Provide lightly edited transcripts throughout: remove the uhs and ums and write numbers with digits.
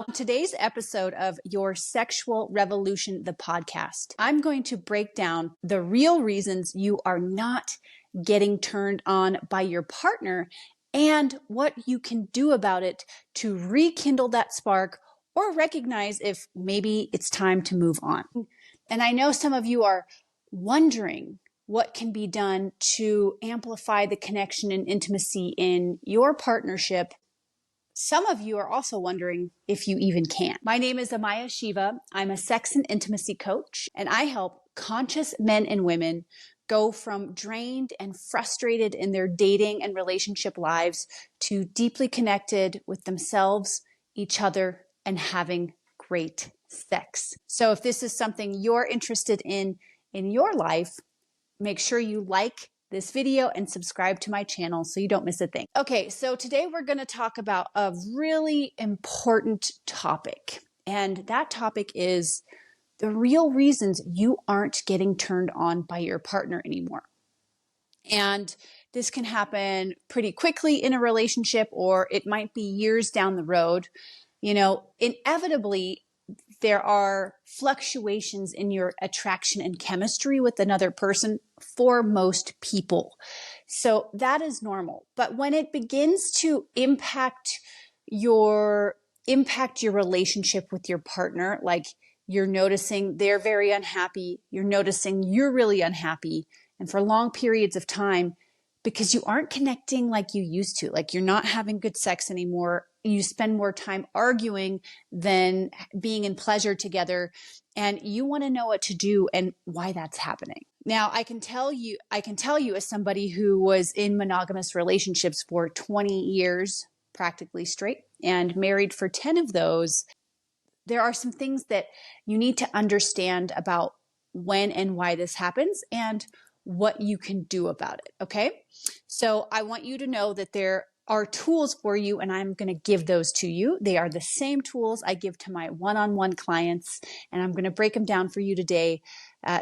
On today's episode of Your Sexual Revolution, the podcast, I'm going to break down the real reasons you are not getting turned on by your partner and what you can do about it to rekindle that spark or recognize if maybe it's time to move on. And I know some of you are wondering what can be done to amplify the connection and intimacy in your partnership. Some of you are also wondering if you even can. My name is Amaya Shiva. I'm a sex and intimacy coach, and I help conscious men and women go from drained and frustrated in their dating and relationship lives to deeply connected with themselves, each other, and having great sex. So if this is something you're interested in your life, make sure you like this video and subscribe to my channel so you don't miss a thing. Okay, so today we're going to talk about a really important topic. And that topic is the real reasons you aren't getting turned on by your partner anymore. And this can happen pretty quickly in a relationship, or it might be years down the road. You know, inevitably, there are fluctuations in your attraction and chemistry with another person for most people. So that is normal. But when it begins to impact your relationship with your partner, like you're noticing they're very unhappy, you're noticing you're really unhappy, and for long periods of time, because you aren't connecting like you used to, like you're not having good sex anymore. You spend more time arguing than being in pleasure together, and you want to know what to do and why that's happening. Now, I can tell you as somebody who was in monogamous relationships for 20 years, practically straight, and married for 10 of those, there are some things that you need to understand about when and why this happens and what you can do about it, okay? So I want you to know that there are tools for you, and I'm going to give those to you. They are the same tools I give to my one-on-one clients, and I'm going to break them down for you today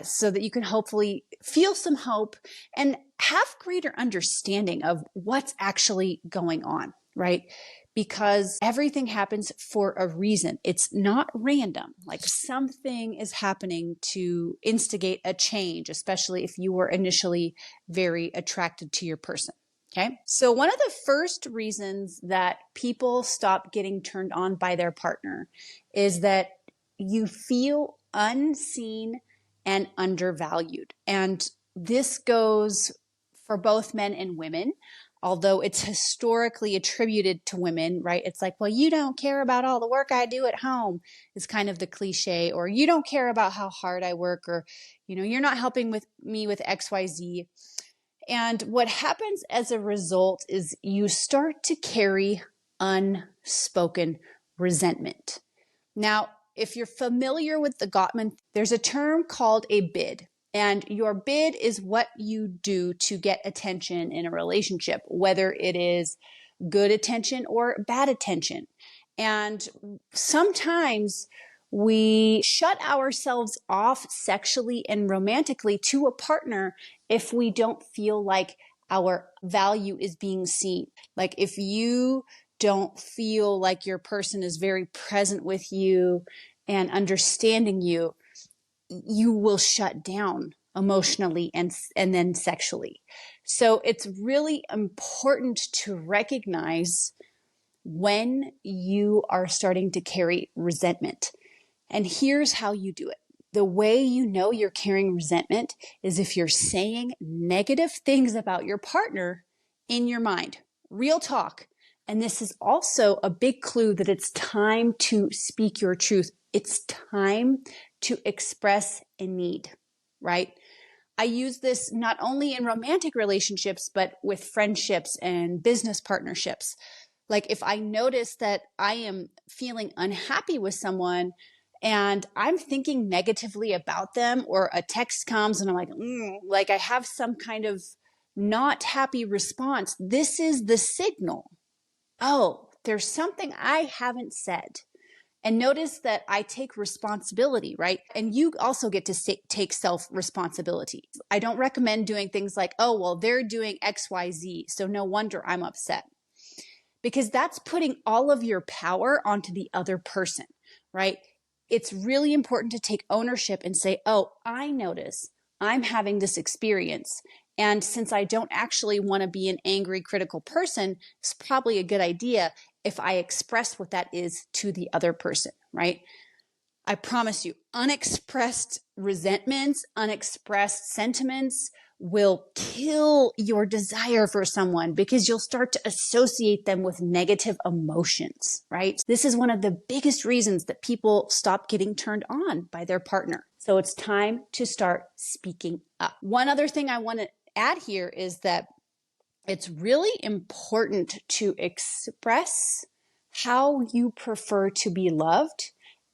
so that you can hopefully feel some hope and have greater understanding of what's actually going on, right? Because everything happens for a reason. It's not random. Like something is happening to instigate a change, especially if you were initially very attracted to your person. Okay. So one of the first reasons that people stop getting turned on by their partner is that you feel unseen and undervalued. And this goes for both men and women. Although it's historically attributed to women, right? It's like, well, you don't care about all the work I do at home is kind of the cliche, or you don't care about how hard I work, or, you know, you're not helping me with XYZ. And what happens as a result is you start to carry unspoken resentment. Now, if you're familiar with the Gottman, there's a term called a bid. And your bid is what you do to get attention in a relationship, whether it is good attention or bad attention. And sometimes we shut ourselves off sexually and romantically to a partner if we don't feel like our value is being seen. Like if you don't feel like your person is very present with you and understanding you, you will shut down emotionally and then sexually. So it's really important to recognize when you are starting to carry resentment. And here's how you do it. The way you know you're carrying resentment is if you're saying negative things about your partner in your mind. Real talk. And this is also a big clue that it's time to speak your truth. It's time to express a need, right? I use this not only in romantic relationships, but with friendships and business partnerships. Like if I notice that I am feeling unhappy with someone and I'm thinking negatively about them, or a text comes and I'm like I have some kind of not happy response, this is the signal. Oh, there's something I haven't said. And notice that I take responsibility, right? And you also get to take self-responsibility. I don't recommend doing things like, oh, well, they're doing XYZ, so no wonder I'm upset. because that's putting all of your power onto the other person, right? It's really important to take ownership and say, oh, I notice I'm having this experience. And since I don't actually want to be an angry, critical person, it's probably a good idea if I express what that is to the other person, right? I promise you, unexpressed resentments, unexpressed sentiments will kill your desire for someone because you'll start to associate them with negative emotions, right? This is one of the biggest reasons that people stop getting turned on by their partner. So it's time to start speaking up. One other thing I want to add here is that it's really important to express how you prefer to be loved,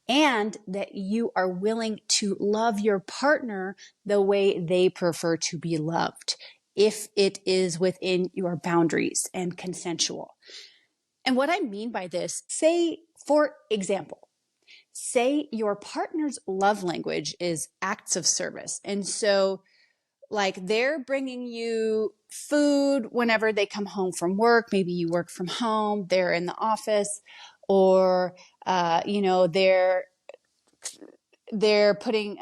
and that you are willing to love your partner the way they prefer to be loved, if it is within your boundaries and consensual. And what I mean by this, say, for example, say your partner's love language is acts of service. And so like they're bringing you food whenever they come home from work. Maybe you work from home, they're in the office, or, they're putting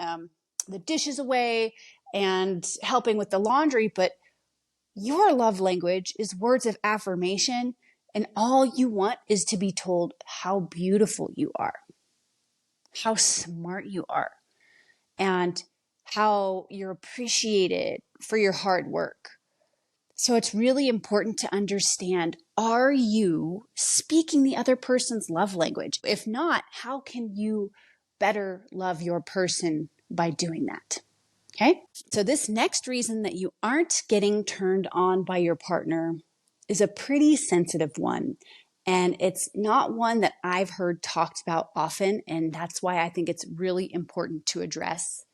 the dishes away and helping with the laundry. But your love language is words of affirmation. And all you want is to be told how beautiful you are, how smart you are, and how you're appreciated for your hard work. So it's really important to understand, are you speaking the other person's love language? If not, how can you better love your person by doing that? Okay. So this next reason that you aren't getting turned on by your partner is a pretty sensitive one. And it's not one that I've heard talked about often. And that's why I think it's really important to address.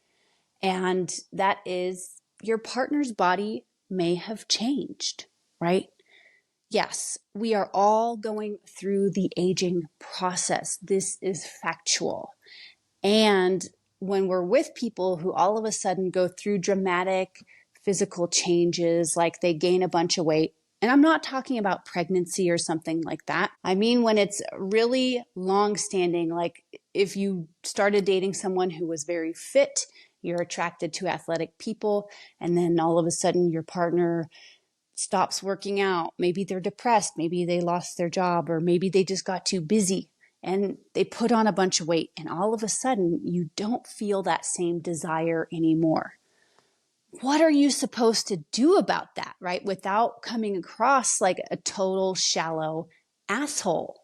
And that is, your partner's body may have changed, right? Yes, we are all going through the aging process. This is factual. And when we're with people who all of a sudden go through dramatic physical changes, like they gain a bunch of weight, and I'm not talking about pregnancy or something like that. I mean, when it's really long-standing, like if you started dating someone who was very fit, you're attracted to athletic people, and then all of a sudden your partner stops working out. Maybe they're depressed, maybe they lost their job, or maybe they just got too busy and they put on a bunch of weight, and all of a sudden you don't feel that same desire anymore. What are you supposed to do about that, right? Without coming across like a total shallow asshole?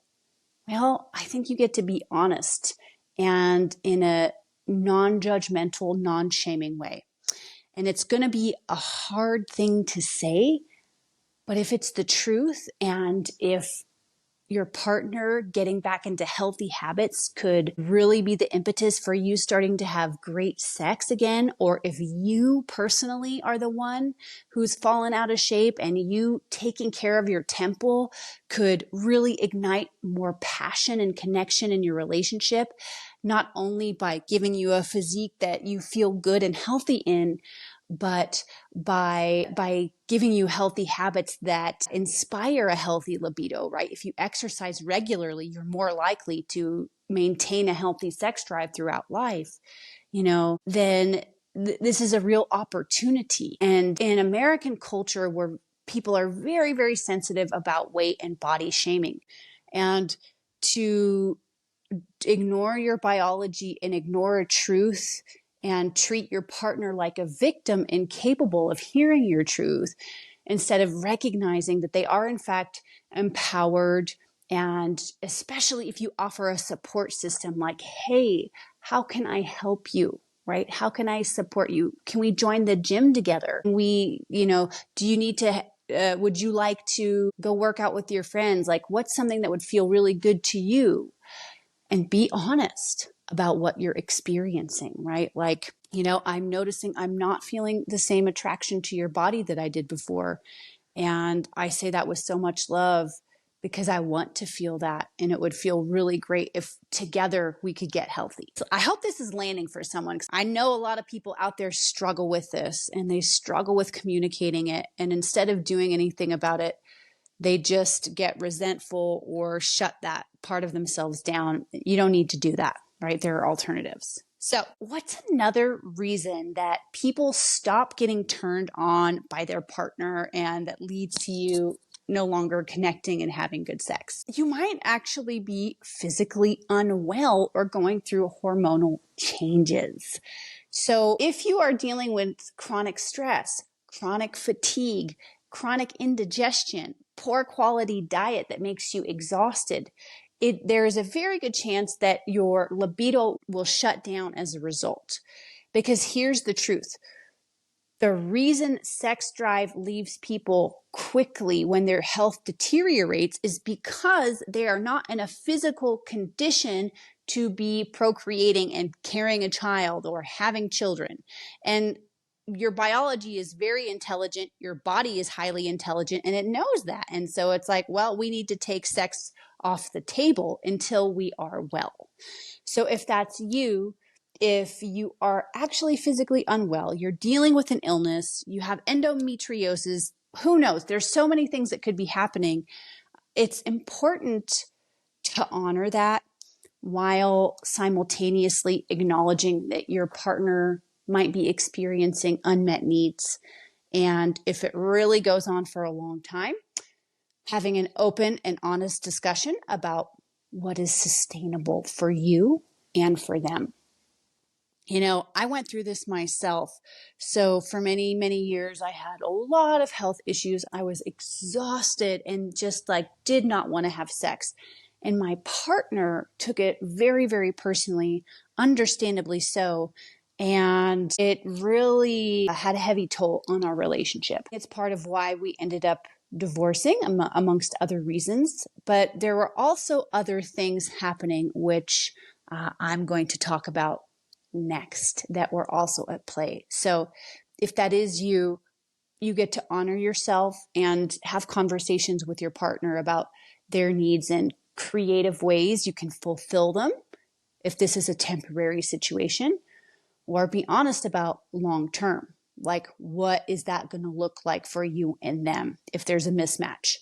Well, I think you get to be honest, and in a non-judgmental, non-shaming way. And it's going to be a hard thing to say, but if it's the truth, and if your partner getting back into healthy habits could really be the impetus for you starting to have great sex again, or if you personally are the one who's fallen out of shape and you taking care of your temple could really ignite more passion and connection in your relationship, not only by giving you a physique that you feel good and healthy in, but by giving you healthy habits that inspire a healthy libido, right? If you exercise regularly, you're more likely to maintain a healthy sex drive throughout life, then this is a real opportunity. And in American culture, where people are very, very sensitive about weight and body shaming, and to ignore your biology and ignore a truth and treat your partner like a victim incapable of hearing your truth, instead of recognizing that they are in fact empowered. And especially if you offer a support system like, hey, how can I help you? Right? How can I support you? Can we join the gym together? Do you need to, would you like to go work out with your friends? Like, what's something that would feel really good to you? And be honest about what you're experiencing, right? Like, I'm noticing I'm not feeling the same attraction to your body that I did before. And I say that with so much love because I want to feel that. And it would feel really great if together we could get healthy. So I hope this is landing for someone, because I know a lot of people out there struggle with this, and they struggle with communicating it. And instead of doing anything about it, they just get resentful or shut that part of themselves down. You don't need to do that, right? There are alternatives. So what's another reason that people stop getting turned on by their partner and that leads to you no longer connecting and having good sex? You might actually be physically unwell or going through hormonal changes. So if you are dealing with chronic stress, chronic fatigue, chronic indigestion, poor quality diet that makes you exhausted, there is a very good chance that your libido will shut down as a result. Because here's the truth. The reason sex drive leaves people quickly when their health deteriorates is because they are not in a physical condition to be procreating and carrying a child or having children. And your biology is very intelligent. Your body is highly intelligent and it knows that. And so it's like, well, we need to take sex off the table until we are well. So if that's you, if you are actually physically unwell, you're dealing with an illness, you have endometriosis, who knows? There's so many things that could be happening. It's important to honor that while simultaneously acknowledging that your partner might be experiencing unmet needs. And if it really goes on for a long time, having an open and honest discussion about what is sustainable for you and for them. You know, I went through this myself. So for many, many years, I had a lot of health issues. I was exhausted and just like did not want to have sex. And my partner took it very, very personally, understandably so. And it really had a heavy toll on our relationship. It's part of why we ended up divorcing, amongst other reasons. But there were also other things happening, which I'm going to talk about next, that were also at play. So if that is you, you get to honor yourself and have conversations with your partner about their needs and creative ways you can fulfill them if this is a temporary situation, or be honest about long term. Like, what is that going to look like for you and them if there's a mismatch?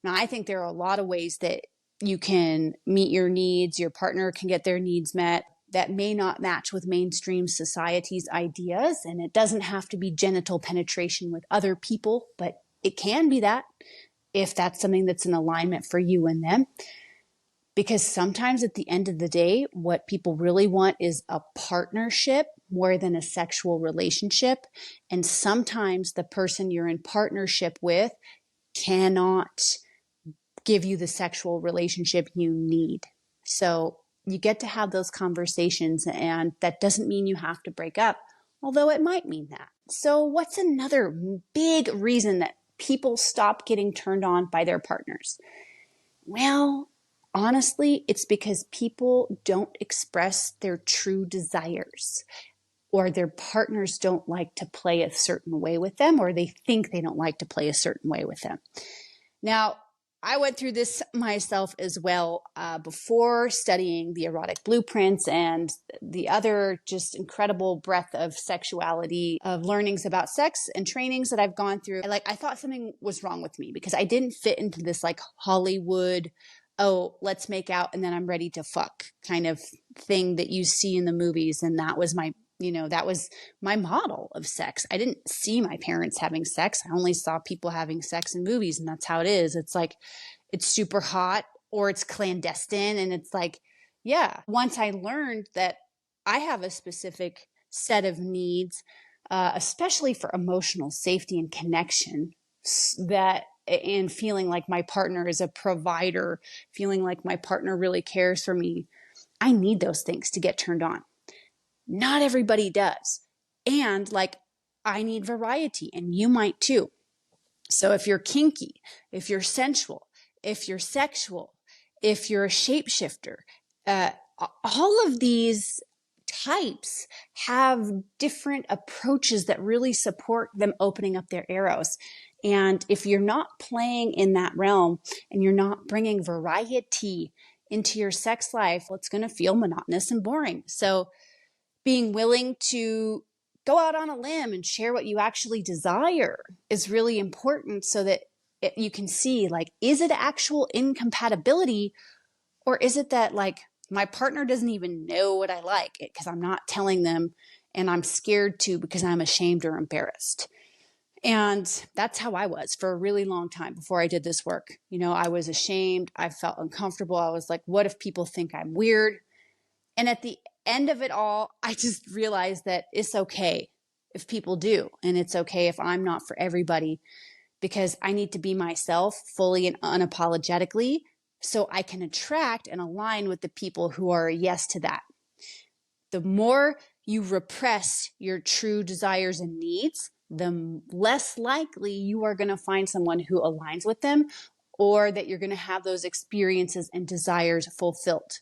Now, I think there are a lot of ways that you can meet your needs, your partner can get their needs met, that may not match with mainstream society's ideas. And it doesn't have to be genital penetration with other people, but it can be that if that's something that's in alignment for you and them. Because sometimes at the end of the day, what people really want is a partnership more than a sexual relationship. And sometimes the person you're in partnership with cannot give you the sexual relationship you need. So you get to have those conversations, and that doesn't mean you have to break up, although it might mean that. So what's another big reason that people stop getting turned on by their partners? Well, honestly, it's because people don't express their true desires, or their partners don't like to play a certain way with them, or they think they don't like to play a certain way with them. Now, I went through this myself as well before studying the erotic blueprints and the other just incredible breadth of sexuality, of learnings about sex and trainings that I've gone through. I thought something was wrong with me because I didn't fit into this like Hollywood, oh, let's make out and then I'm ready to fuck kind of thing that you see in the movies. And that was that was my model of sex. I didn't see my parents having sex. I only saw people having sex in movies, and that's how it is. It's like, it's super hot or it's clandestine. And it's like, yeah, once I learned that I have a specific set of needs, especially for emotional safety and connection, and feeling like my partner is a provider, feeling like my partner really cares for me, I need those things to get turned on. Not everybody does. And I need variety, and you might too. So if you're kinky, if you're sensual, if you're sexual, if you're a shapeshifter, all of these types have different approaches that really support them opening up their arrows. And if you're not playing in that realm and you're not bringing variety into your sex life, well, it's going to feel monotonous and boring. So being willing to go out on a limb and share what you actually desire is really important, so that you can see, like, is it actual incompatibility, or is it that like my partner doesn't even know what I like because I'm not telling them and I'm scared to because I'm ashamed or embarrassed? And that's how I was for a really long time before I did this work. I was ashamed. I felt uncomfortable. I was like, what if people think I'm weird? And at the end of it all, I just realized that it's okay if people do. And it's okay if I'm not for everybody, because I need to be myself fully and unapologetically so I can attract and align with the people who are a yes to that. The more you repress your true desires and needs, the less likely you are going to find someone who aligns with them, or that you're going to have those experiences and desires fulfilled.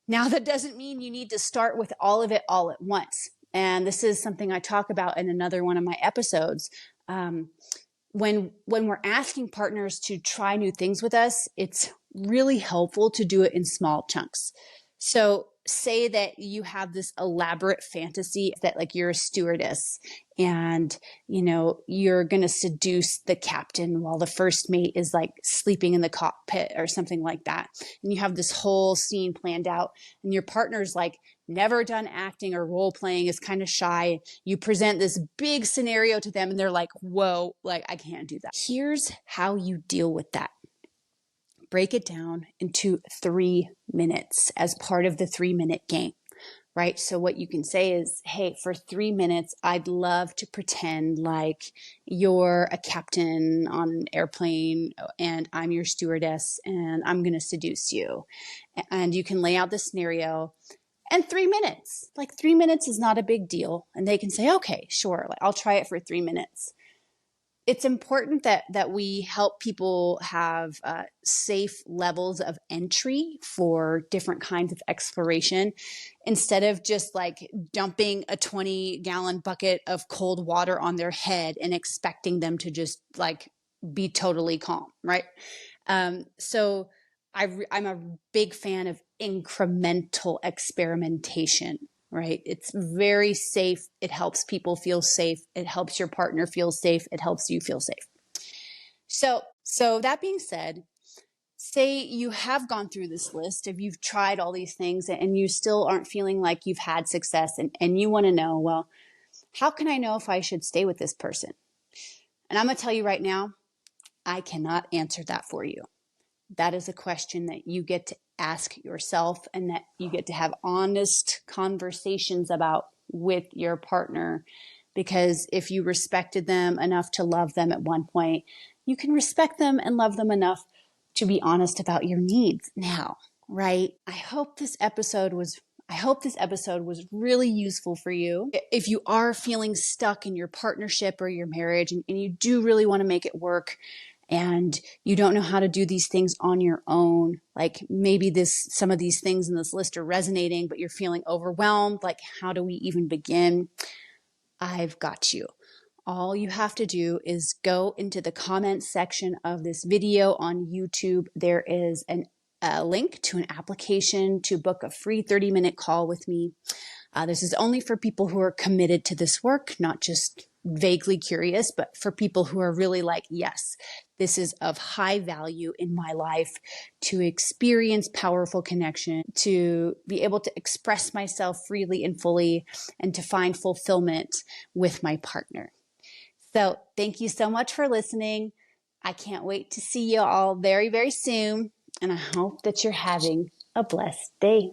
Now, that doesn't mean you need to start with all of it all at once. And this is something I talk about in another one of my episodes. When we're asking partners to try new things with us, it's really helpful to do it in small chunks. So say that you have this elaborate fantasy that like you're a stewardess and you're going to seduce the captain while the first mate is like sleeping in the cockpit or something like that. And you have this whole scene planned out, and your partner's like never done acting or role playing, is kind of shy. You present this big scenario to them and they're like, whoa, like I can't do that. Here's how you deal with that. Break it down into 3 minutes as part of the 3-minute game, right? So what you can say is, hey, for 3 minutes, I'd love to pretend like you're a captain on an airplane and I'm your stewardess and I'm going to seduce you. And you can lay out the scenario. And 3 minutes, like 3 minutes is not a big deal. And they can say, okay, sure, like, I'll try it for 3 minutes. It's important that we help people have safe levels of entry for different kinds of exploration, instead of just like dumping a 20-gallon bucket of cold water on their head and expecting them to just like be totally calm, right? So I'm a big fan of incremental experimentation. Right? It's very safe. It helps people feel safe. It helps your partner feel safe. It helps you feel safe. So that being said, say you have gone through this list, if you've tried all these things and you still aren't feeling like you've had success, and you want to know, well, how can I know if I should stay with this person? And I'm going to tell you right now, I cannot answer that for you. That is a question that you get to ask yourself and that you get to have honest conversations about with your partner. Because if you respected them enough to love them at one point, you can respect them and love them enough to be honest about your needs now, right? I hope this episode was really useful for you. If you are feeling stuck in your partnership or your marriage and you do really want to make it work, and you don't know how to do these things on your own, like maybe some of these things in this list are resonating, but you're feeling overwhelmed, like how do we even begin? I've got you. All you have to do is go into the comments section of this video on YouTube. There is a link to an application to book a free 30-minute call with me. This is only for people who are committed to this work, not just vaguely curious, but for people who are really like, yes, this is of high value in my life to experience powerful connection, to be able to express myself freely and fully, and to find fulfillment with my partner. So thank you so much for listening. I can't wait to see you all very, very soon. And I hope that you're having a blessed day.